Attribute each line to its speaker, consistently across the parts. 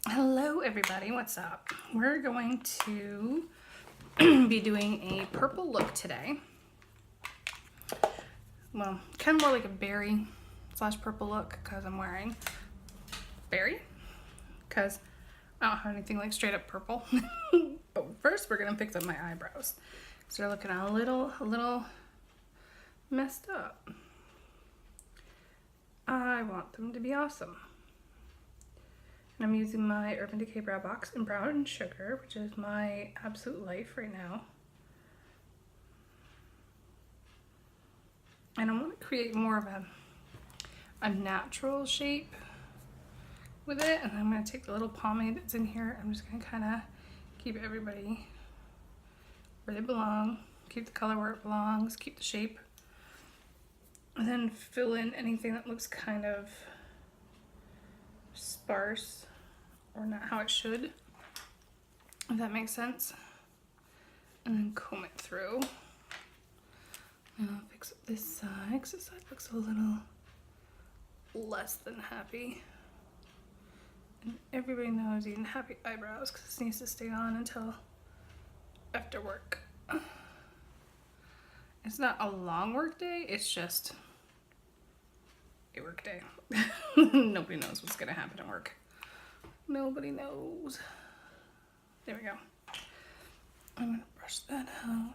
Speaker 1: Hello everybody, what's up? We're going to be doing a purple look today. Well, kind of more like a berry slash purple look because I'm wearing berry because I don't have anything like straight up purple. But first we're gonna fix up my eyebrows. So they're looking a little messed up. I want them to be awesome. And I'm using my Urban Decay Brow Box in Brown Sugar, which is my absolute life right now. And I want to create more of a natural shape with it. And I'm going to take the little pomade that's in here. I'm just going to kind of keep everybody where they belong. Keep the color where it belongs. Keep the shape. And then fill in anything that looks kind of sparse or not how it should, if that makes sense. And then comb it through. And I'll fix up this side because this side looks a little less than happy. And everybody knows eating happy eyebrows because this needs to stay on until after work. It's not a long work day, it's just a work day. Nobody knows what's gonna happen at work. Nobody knows. There we go. I'm gonna brush that out.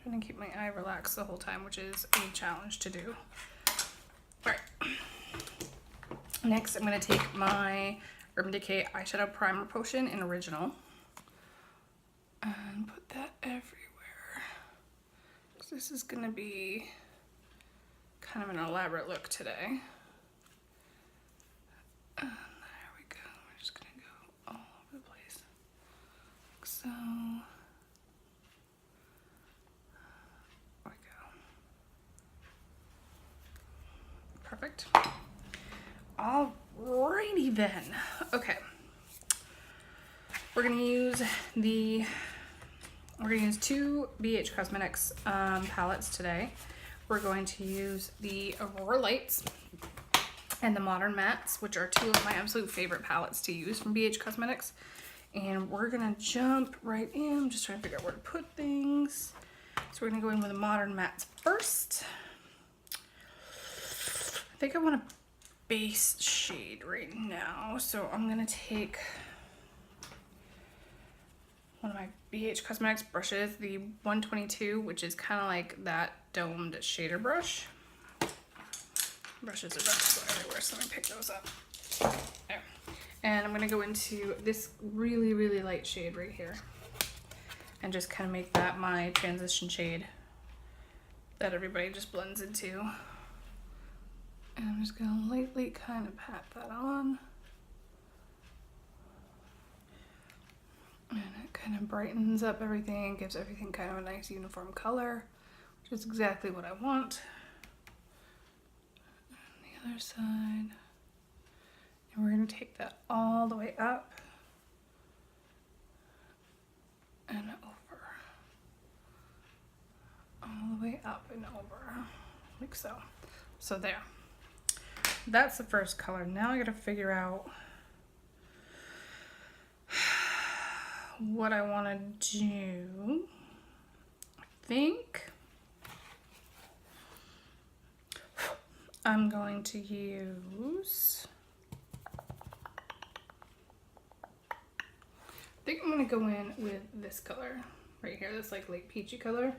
Speaker 1: Trying to keep my eye relaxed the whole time, which is a challenge to do. Alright. Next, I'm gonna take my Urban Decay Eyeshadow Primer Potion in Original and put that everywhere. This is gonna be kind of an elaborate look today. And there we go. We're just gonna go all over the place. Like so. There we go. Perfect. Alrighty then. Okay. We're gonna use two BH Cosmetics palettes today. We're going to use the Aurora Lights and the Modern Mattes, which are two of my absolute favorite palettes to use from BH Cosmetics. And we're gonna jump right in. I'm just trying to figure out where to put things. So we're gonna go in with the Modern Mattes first. I think I want a base shade right now. So I'm gonna take one of my BH Cosmetics brushes, the 122, which is kind of like that domed shader brush. Brushes are about to go everywhere, so let me pick those up. There. And I'm gonna go into this really, really light shade right here and just kind of make that my transition shade that everybody just blends into. And I'm just gonna lightly kind of pat that on. And it kind of brightens up everything, gives everything kind of a nice uniform color, which is exactly what I want. And the other side. And we're going to take that all the way up and over. All the way up and over, like so. So there. That's the first color. Now I got to figure out what I want to do. I think I'm going to use, I think I'm going to go in with this color right here, this like light peachy color.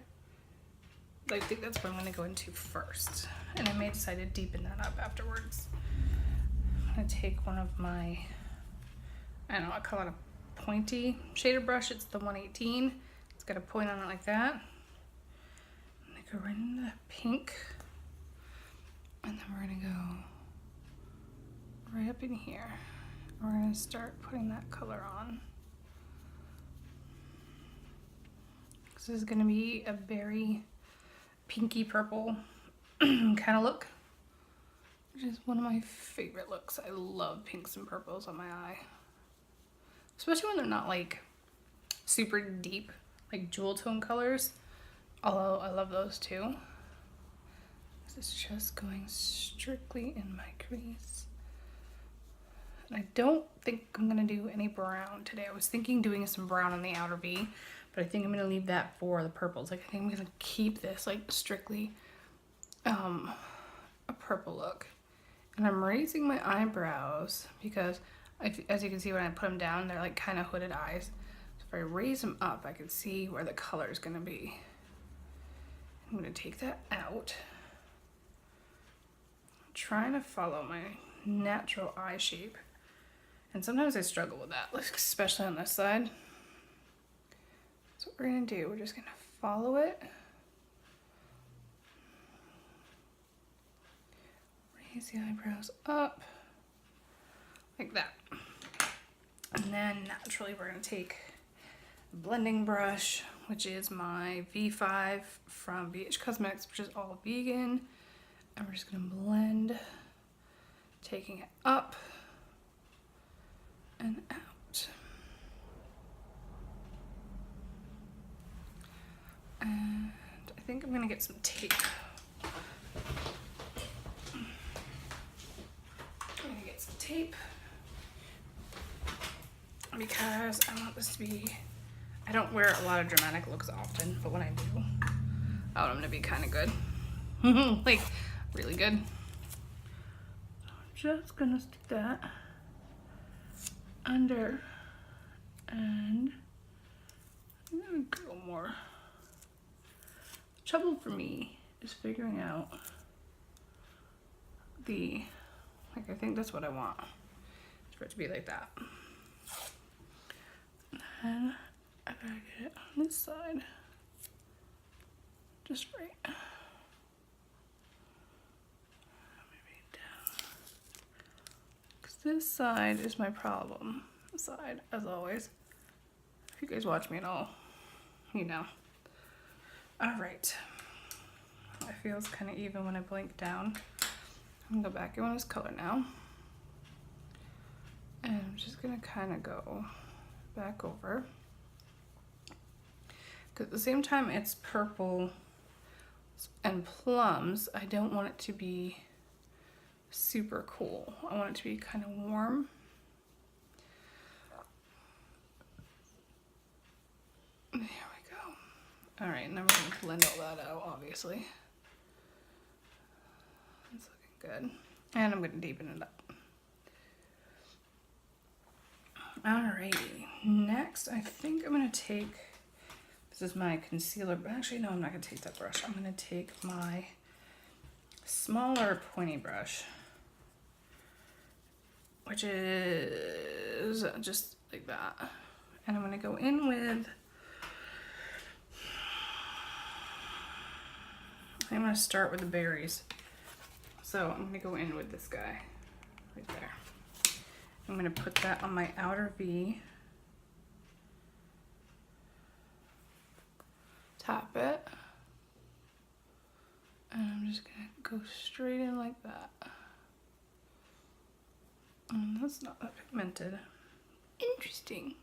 Speaker 1: I think that's what I'm going to go into first. And I may decide to deepen that up afterwards. I'm going to take one of my, I don't know, I call it a pointy shader brush. It's the 118. It's got a point on it like that. I'm going to go right into the pink. And then we're going to go right up in here. We're going to start putting that color on. This is going to be a very pinky purple kind of look, which is one of my favorite looks. I love pinks and purples on my eye, especially when they're not like super deep, like jewel tone colors, although I love those too. This is just going strictly in my crease. And I don't think I'm gonna do any brown today. I was thinking doing some brown on the outer V, but I think I'm gonna leave that for the purples. Like I think I'm gonna keep this like strictly a purple look. And I'm raising my eyebrows because as you can see when I put them down, they're like kind of hooded eyes. So if I raise them up, I can see where the color is gonna be. I'm gonna take that out. I'm trying to follow my natural eye shape. And sometimes I struggle with that, especially on this side. So what we're gonna do, we're just gonna follow it. Raise the eyebrows up, like that. And then naturally we're gonna take a blending brush, which is my V5 from BH Cosmetics, which is all vegan. And we're just gonna blend, taking it up and out. And I think I'm gonna get some tape. I'm gonna get some tape because I want this to be, I don't wear a lot of dramatic looks often, but when I do, I want them to be kind of good. Like, really good. So I'm just gonna stick that under, and I'm gonna go more. The trouble for me is figuring out the, like I think that's what I want, for it to be like that. And I gotta get it on this side, just right. Maybe down. Because this side is my problem side, as always. If you guys watch me at all, you know. All right. It feels kind of even when I blink down. I'm gonna go back in with this color now. And I'm just gonna kind of go back over. Because at the same time it's purple and plums, I don't want it to be super cool. I want it to be kind of warm. There we go. All right, now we're gonna blend all that out, obviously. That's looking good. And I'm gonna deepen it up. Alrighty, next I think I'm gonna take, this is my concealer, but actually no, I'm not gonna take that brush. I'm gonna take my smaller pointy brush, which is just like that. And I'm gonna go in with, I'm gonna start with the berries. So I'm gonna go in with this guy right there. I'm gonna put that on my outer V. Tap it. And I'm just gonna go straight in like that. And that's not that pigmented. Interesting.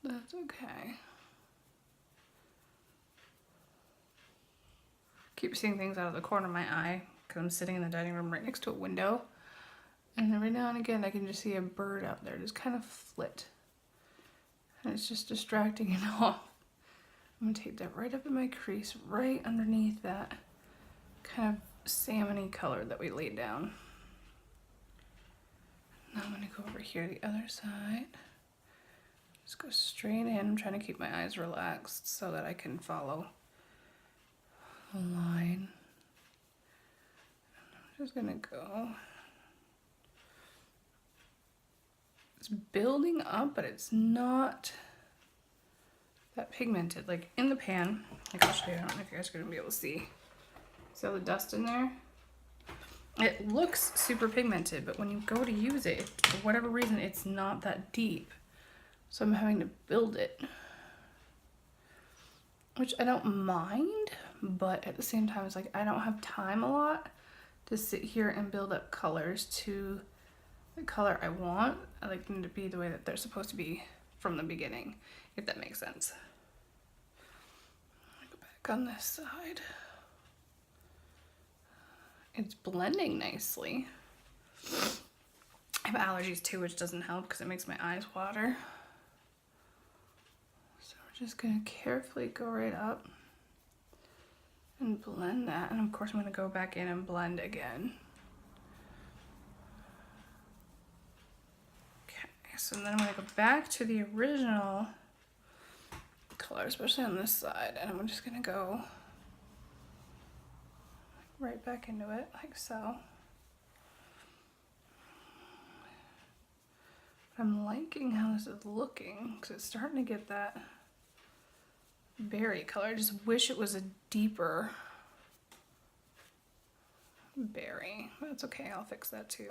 Speaker 1: That's okay. Keep seeing things out of the corner of my eye because I'm sitting in the dining room right next to a window. And every now and again I can just see a bird out there just kind of flit. And it's just distracting and off. I'm gonna take that right up in my crease, right underneath that kind of salmon-y color that we laid down. Now I'm gonna go over here the other side. Just go straight in. I'm trying to keep my eyes relaxed so that I can follow the line. I'm just gonna go. It's building up, but it's not that pigmented. Like in the pan, like I'll show you, I don't know if you guys are gonna be able to see. See all the dust in there? It looks super pigmented, but when you go to use it, for whatever reason, it's not that deep. So I'm having to build it, which I don't mind, but at the same time, it's like I don't have time a lot to sit here and build up colors to the color I want. I like them to be the way that they're supposed to be from the beginning, if that makes sense. I'll go back on this side. It's blending nicely. I have allergies too, which doesn't help because it makes my eyes water. So we're just gonna carefully go right up and blend that. And of course I'm gonna go back in and blend again. Okay, so then I'm gonna go back to the original color, especially on this side, and I'm just gonna go right back into it like so. I'm liking how this is looking because it's starting to get that berry color. I just wish it was a deeper berry. That's okay, I'll fix that too.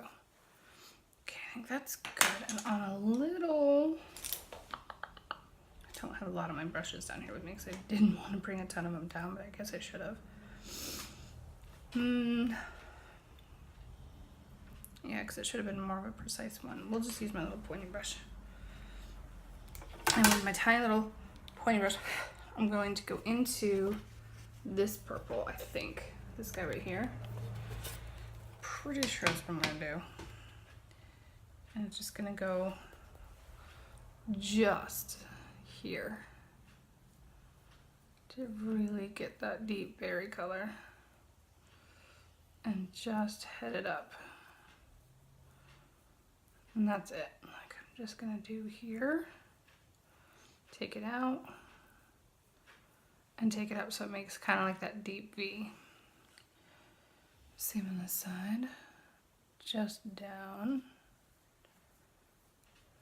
Speaker 1: Okay, I think that's good. And on a little, I don't have a lot of my brushes down here with me because I didn't want to bring a ton of them down, but I guess I should have. Yeah, because it should have been more of a precise one. We'll just use my little pointy brush. And with my tiny little pointy brush, I'm going to go into this purple, I think. This guy right here. Pretty sure that's what I'm going to do. And it's just going to go just here to really get that deep berry color. And just head it up. And that's it. Like I'm just gonna do here, take it out, and take it up so it makes kind of like that deep V. Same on this side, just down,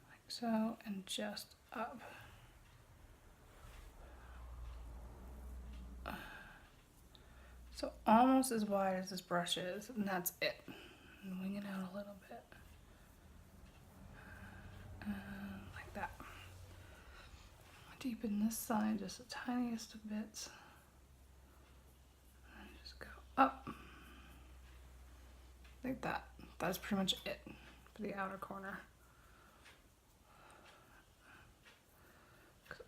Speaker 1: like so, and just up. So almost as wide as this brush is, and that's it. And wing it out a little bit. Like that. Deepen this side just the tiniest of bits. And just go up. Like that. That's pretty much it for the outer corner.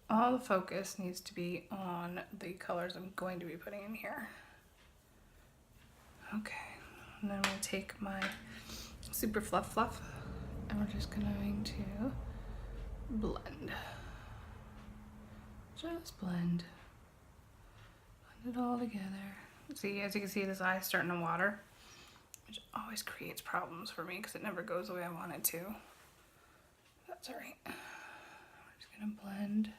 Speaker 1: All the focus needs to be on the colors I'm going to be putting in here. Okay, and then I'm going to take my super fluff and we're just going to blend. Just blend. Blend it all together. See, as you can see, this eye's starting to water, which always creates problems for me because it never goes the way I want it to. That's alright. We're just going to blend.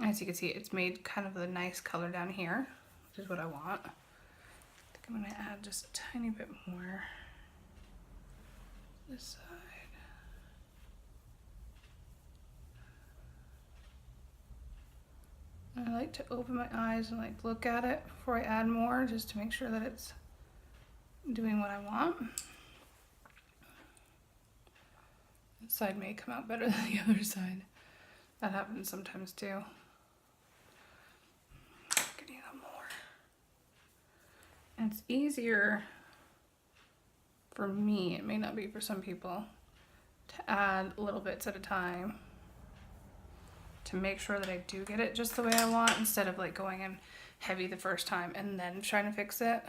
Speaker 1: As you can see, it's made kind of the nice color down here, which is what I want. I think I'm going to add just a tiny bit more this side. I like to open my eyes and like look at it before I add more, just to make sure that it's doing what I want. This side may come out better than the other side. That happens sometimes too. Getting a little more. And it's easier for me, it may not be for some people, to add little bits at a time to make sure that I do get it just the way I want, instead of like going in heavy the first time and then trying to fix it.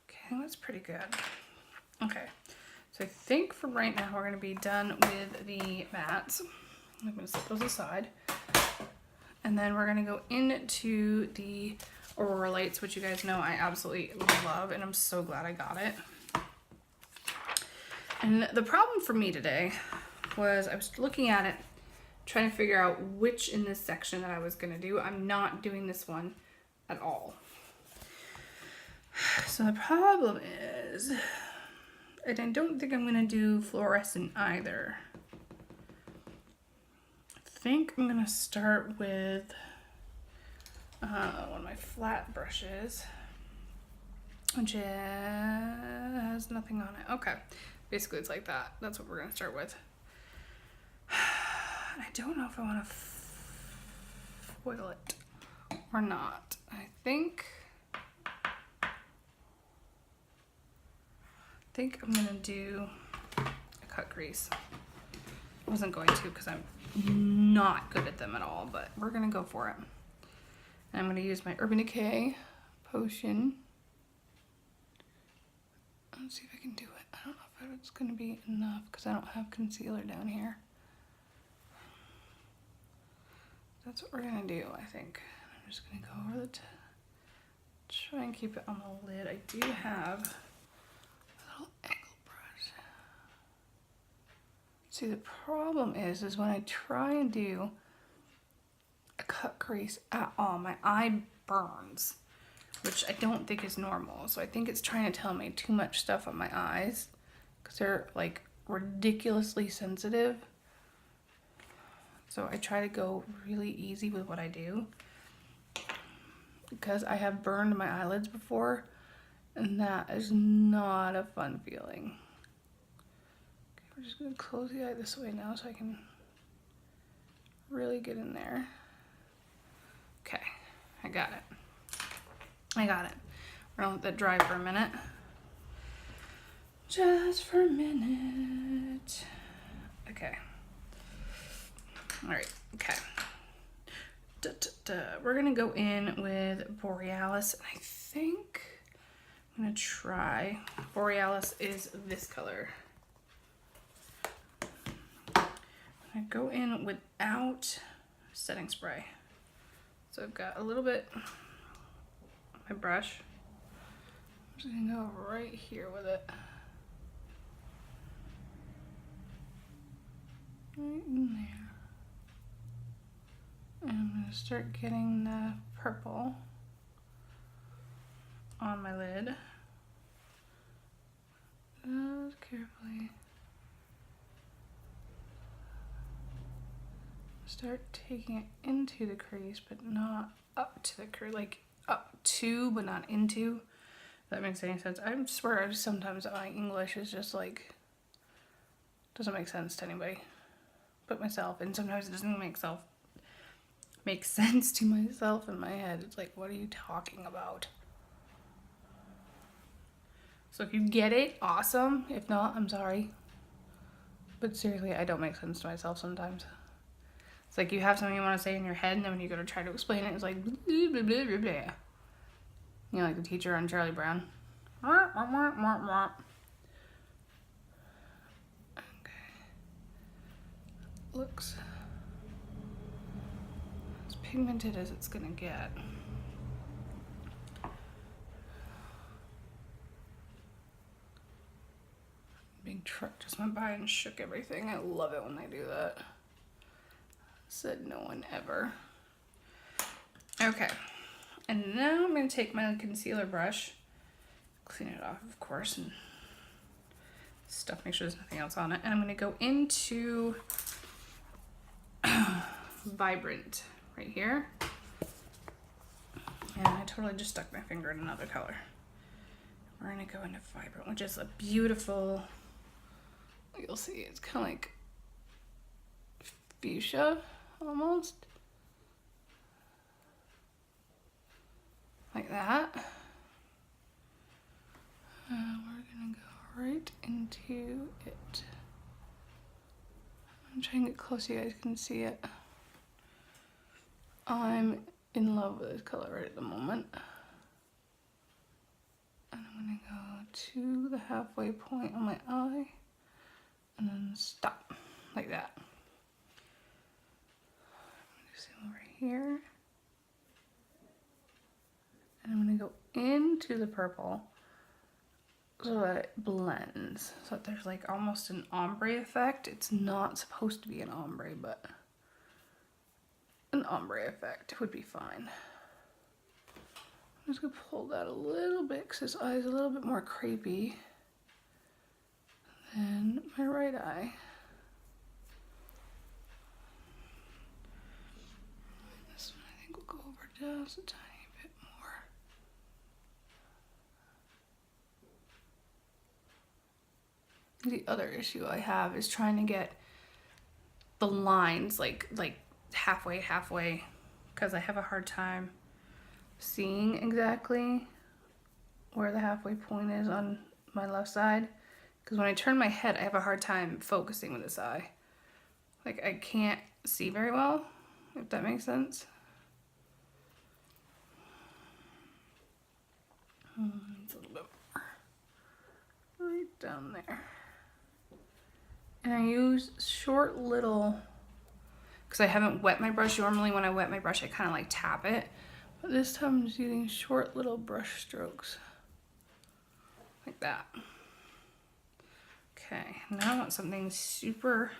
Speaker 1: Okay, that's pretty good. Okay, so I think for right now we're going to be done with the mats. I'm going to set those aside. And then we're going to go into the Aurora lights, which you guys know I absolutely love, and I'm so glad I got it. And the problem for me today was I was looking at it, trying to figure out which in this section that I was going to do. I'm not doing this one at all. So the problem is, and I don't think I'm going to do fluorescent either. I think I'm going to start with one of my flat brushes, which has nothing on it. Okay, basically it's like that. That's what we're going to start with. I don't know if I want to foil it or not. I think I'm gonna do a cut crease. I wasn't going to because I'm not good at them at all, but we're gonna go for it. And I'm gonna use my Urban Decay potion Let's see if I can do it. I don't know if it's gonna be enough because I don't have concealer down here. That's what we're gonna do, I think. I'm just gonna go over the try and keep it on the lid. I do have a little angle brush. See, the problem is when I try and do a cut crease at all, my eye burns, which I don't think is normal. So I think it's trying to tell me too much stuff on my eyes because they're like ridiculously sensitive. So I try to go really easy with what I do because I have burned my eyelids before and that is not a fun feeling. Okay, we're just gonna close the eye this way now so I can really get in there. Okay, I got it. We're gonna let that dry for a minute. Just for a minute. Okay. All right, okay. We're gonna go in with Borealis, and I think I'm gonna try, Borealis is this color. I'm gonna go in without setting spray. So I've got a little bit on my brush. I'm just gonna go right here with it. Right in there. And I'm going to start getting the purple on my lid. Just carefully. Start taking it into the crease, but not up to the crease, like up to, but not into. If that makes any sense. I swear sometimes my English is just like, doesn't make sense to anybody but myself. And sometimes it doesn't make sense to myself in my head. It's like, what are you talking about? So if you get it, awesome. If not, I'm sorry. But seriously, I don't make sense to myself sometimes. It's like you have something you want to say in your head, and then when you go to try to explain it, it's like blah, blah, blah, blah, blah. You know, like the teacher on Charlie Brown. Okay. Looks as pigmented as it's gonna get. Big truck just went by and shook everything. I love it when they do that. Said no one ever. Okay, and now I'm gonna take my concealer brush, clean it off, of course, and stuff, make sure there's nothing else on it, and I'm gonna go into Vibrant right here. And I totally just stuck my finger in another color. We're gonna go into Vibrant, which is a beautiful, you'll see, it's kind of like fuchsia almost. Like that. We're gonna go right into it. I'm trying to get close so you guys can see it. I'm in love with this color right at the moment. And I'm gonna go to the halfway point on my eye and then stop like that. I'm gonna zoom over here. And I'm gonna go into the purple so that it blends. So that there's like almost an ombre effect. It's not supposed to be an ombre, but an ombre effect would be fine. I'm just gonna pull that a little bit because his eye is a little bit more creepy than my right eye. This one I think will go over just a tiny bit more. The other issue I have is trying to get the lines like halfway, because I have a hard time seeing exactly where the halfway point is on my left side, because when I turn my head I have a hard time focusing with this eye. Like I can't see very well, if that makes sense. It's a little bit more. down there. And I use short little, because I haven't wet my brush. Normally when I wet my brush, I kind of like tap it. But this time I'm just using short little brush strokes. Like that. Okay, now I want something super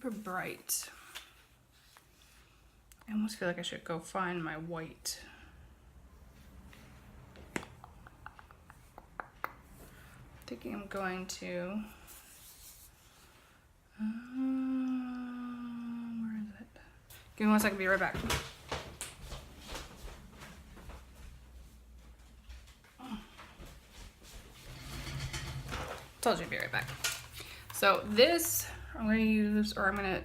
Speaker 1: bright. I almost feel like I should go find my white. I'm thinking I'm going to, where is it? Give me 1 second, be right back. Told you to be right back. So this, I'm going to use, or I'm going to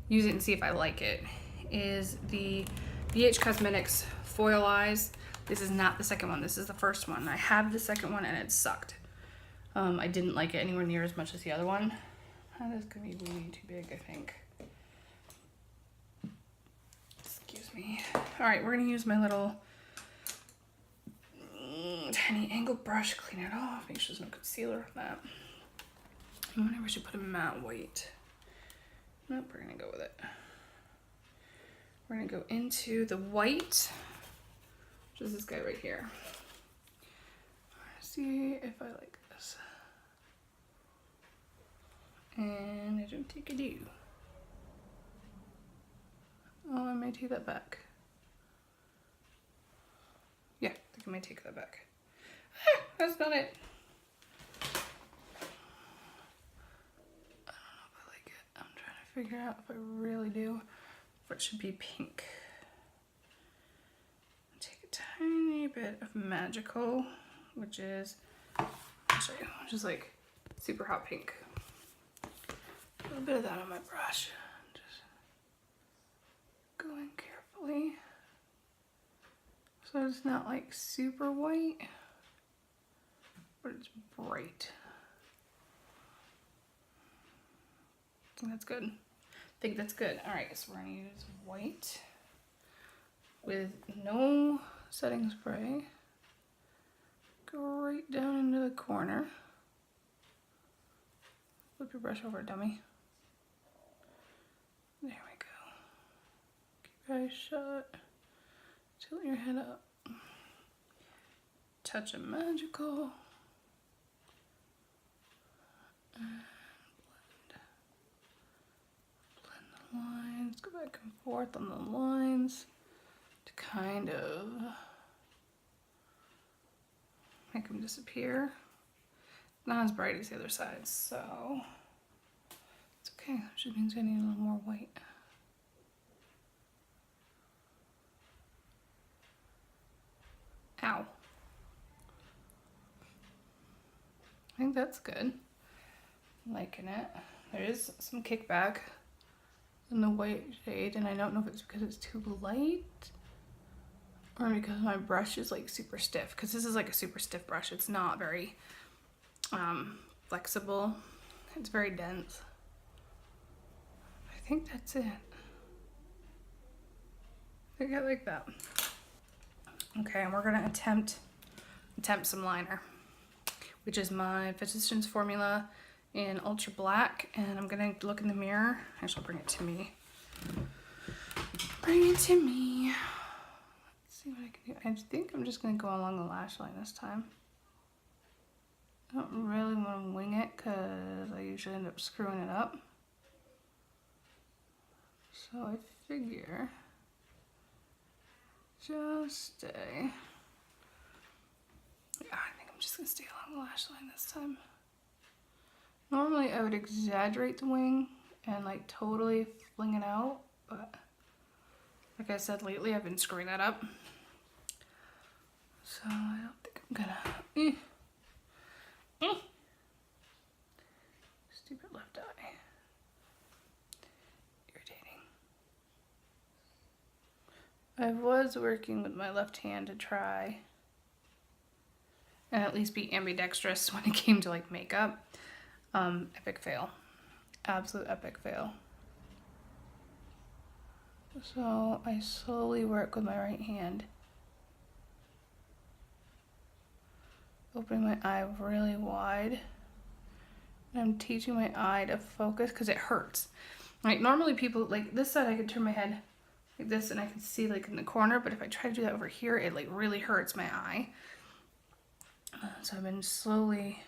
Speaker 1: use it and see if I like it, is the BH Cosmetics Foil Eyes. This is not the second one, this is the first one. I have the second one and it sucked. I didn't like it anywhere near as much as the other one. That is going to be way too big, I think. Excuse me. Alright, we're going to use my little tiny angle brush, clean it off, make sure there's no concealer on that. I wonder if we should put a matte white. Nope, we're gonna go with it. We're gonna go into the white, which is this guy right here. See if I like this. And I don't think I do. Oh, I may take that back. Yeah, I think I might take that back. Ah, that's not it. I don't know if I like it. I'm trying to figure out if I really do. Or it should be pink. Take a tiny bit of Magical, which is, I'll show you, which is like super hot pink. A little bit of that on my brush. Just going carefully. So it's not like super white, but it's bright. I think that's good. I think that's good. All right, so we're gonna use white with no setting spray. Go right down into the corner. Flip your brush over, dummy. There we go. Keep your eyes shut. Tilt your head up. Touch of Magical. And blend the lines. Go back and forth on the lines to kind of make them disappear. Not as bright as the other side, so it's okay. That just means I need a little more white. Ow. I think that's good. I'm liking it. There is some kickback in the white shade, and I don't know if it's because it's too light or because my brush is like super stiff, because this is like a super stiff brush. It's not very flexible. It's very dense. I think that's it. I think I like that. Okay, and we're gonna attempt some liner, which is my Physicians Formula in Ultra Black, and I'm gonna look in the mirror. Actually, I'll bring it to me. Bring it to me. Let's see what I can do. I think I'm just gonna go along the lash line this time. I don't really want to wing it because I usually end up screwing it up. So I figure just stay. Yeah, I think I'm just gonna stay along the lash line this time. Normally I would exaggerate the wing and like totally fling it out, but like I said, lately I've been screwing that up. So I don't think I'm gonna... Stupid left eye. Irritating. I was working with my left hand to try and at least be ambidextrous when it came to like makeup. Epic fail. Absolute epic fail. So I slowly work with my right hand opening my eye really wide. And I'm teaching my eye to focus because it hurts. Like normally people, like this side I could turn my head like this and I can see like in the corner, but if I try to do that over here, it like really hurts my eye. So I've been slowly,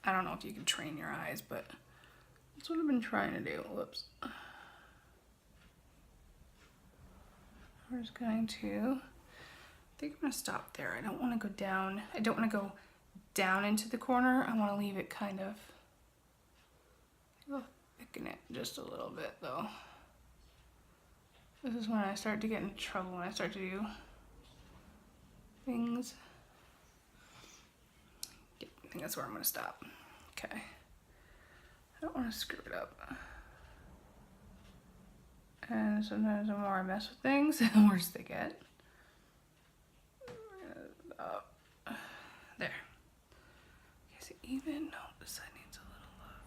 Speaker 1: I don't know if you can train your eyes, but that's what I've been trying to do. Whoops. We're just going to, I think I'm going to stop there. I don't want to go down. I don't want to go down into the corner. I want to leave it kind of, I'll thicken it just a little bit though. This is when I start to get in trouble, when I start to do things. Yeah, I think that's where I'm going to stop. Okay. I don't want to screw it up. And sometimes the more I mess with things, the worse they get. There. Okay, so even, no, this side needs a little love.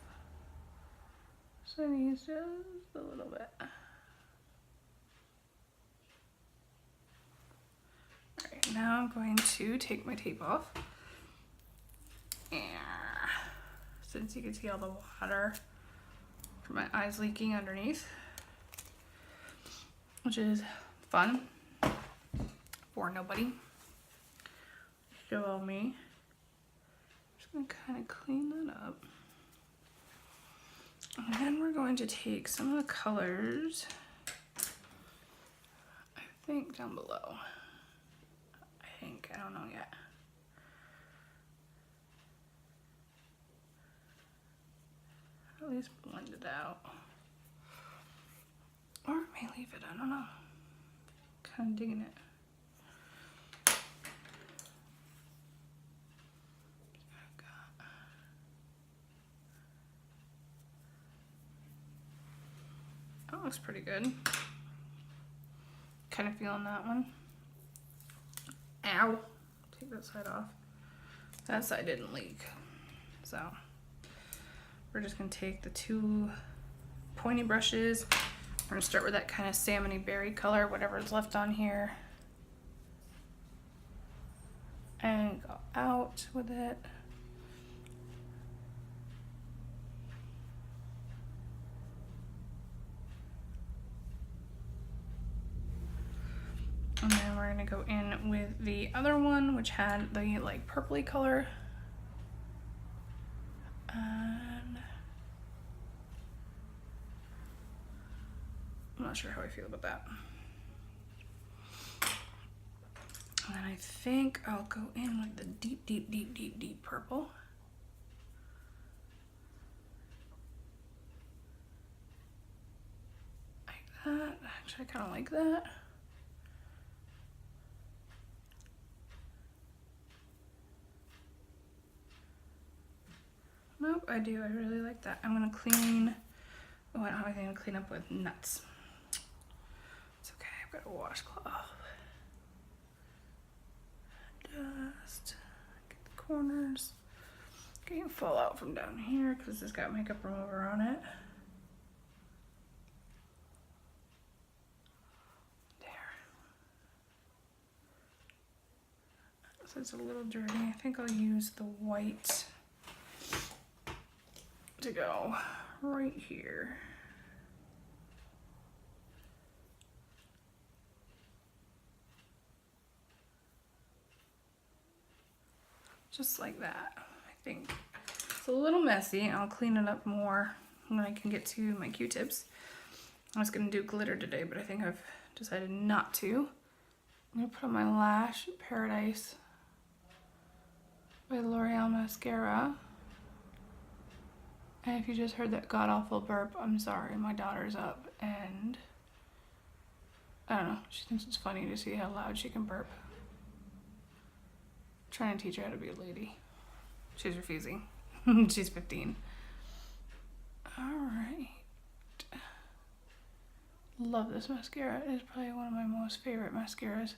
Speaker 1: This side needs just a little bit. Alright, now I'm going to take my tape off. Yeah. Since you can see all the water from my eyes leaking underneath, which is fun for nobody. Show me. Just gonna kind of clean that up. And then we're going to take some of the colors, I think down below. I don't know yet. At least blend it out. Or I may leave it, I don't know. Kind of digging it. That looks pretty good. Kind of feeling that one. Ow. Take that side off. That side didn't leak. So we're just going to take the two pointy brushes. We're going to start with that kind of salmony berry color, whatever's left on here. And go out with it. And then we're going to go in with the other one, which had the like purpley color. And I'm not sure how I feel about that. And then I think I'll go in with the deep, deep, deep, deep, deep purple. Like that. Actually, I kind of like that. Nope, I do. I really like that. I'm going to clean. Oh, I don't have anything to clean up with. Nuts. It's okay. I've got a washcloth. Just get the corners. Getting fall out from down here because it's got makeup remover on it. There. So it's a little dirty. I think I'll use the white to go right here. Just like that, I think. It's a little messy. I'll clean it up more when I can get to my Q-tips. I was gonna do glitter today, but I think I've decided not to. I'm gonna put on my Lash Paradise by L'Oreal mascara. And if you just heard that god-awful burp, I'm sorry, my daughter's up and I don't know, she thinks it's funny to see how loud she can burp. I'm trying to teach her how to be a lady. She's refusing. She's 15. Alright. Love this mascara. It is probably one of my most favorite mascaras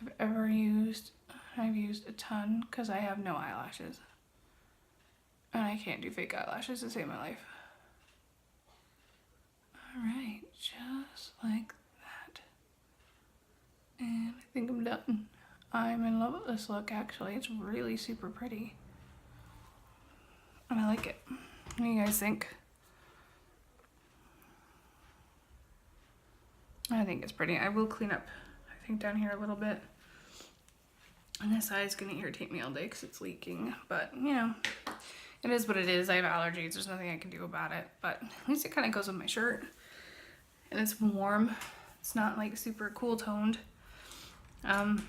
Speaker 1: I've ever used. I've used a ton because I have no eyelashes. And I can't do fake eyelashes to save my life. Alright, just like that. And I think I'm done. I'm in love with this look, actually. It's really super pretty. And I like it. What do you guys think? I think it's pretty. I will clean up, I think, down here a little bit. And this eye is going to irritate me all day because it's leaking. But, you know, it is what it is. I have allergies. There's nothing I can do about it. But at least it kind of goes with my shirt. And it's warm. It's not, like, super cool toned. I don't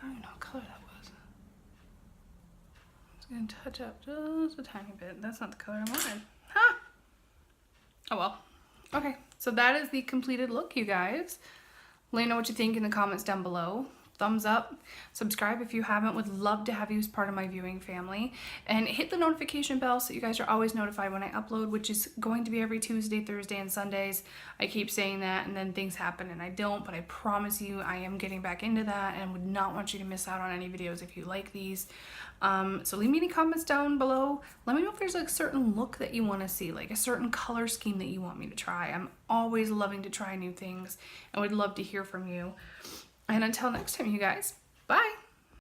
Speaker 1: even know what color that was. I'm just going to touch up just a tiny bit. That's not the color I wanted. Ha! Oh, well. Okay, so that is the completed look, you guys. Let me know what you think in the comments down below. Thumbs up, subscribe if you haven't. Would love to have you as part of my viewing family. And hit the notification bell so you guys are always notified when I upload, which is going to be every Tuesday, Thursday, and Sundays. I keep saying that and then things happen and I don't, but I promise you I am getting back into that and would not want you to miss out on any videos if you like these. So leave me any comments down below. Let me know if there's like a certain look that you want to see, like a certain color scheme that you want me to try. I'm always loving to try new things and would love to hear from you. And until next time, you guys, bye.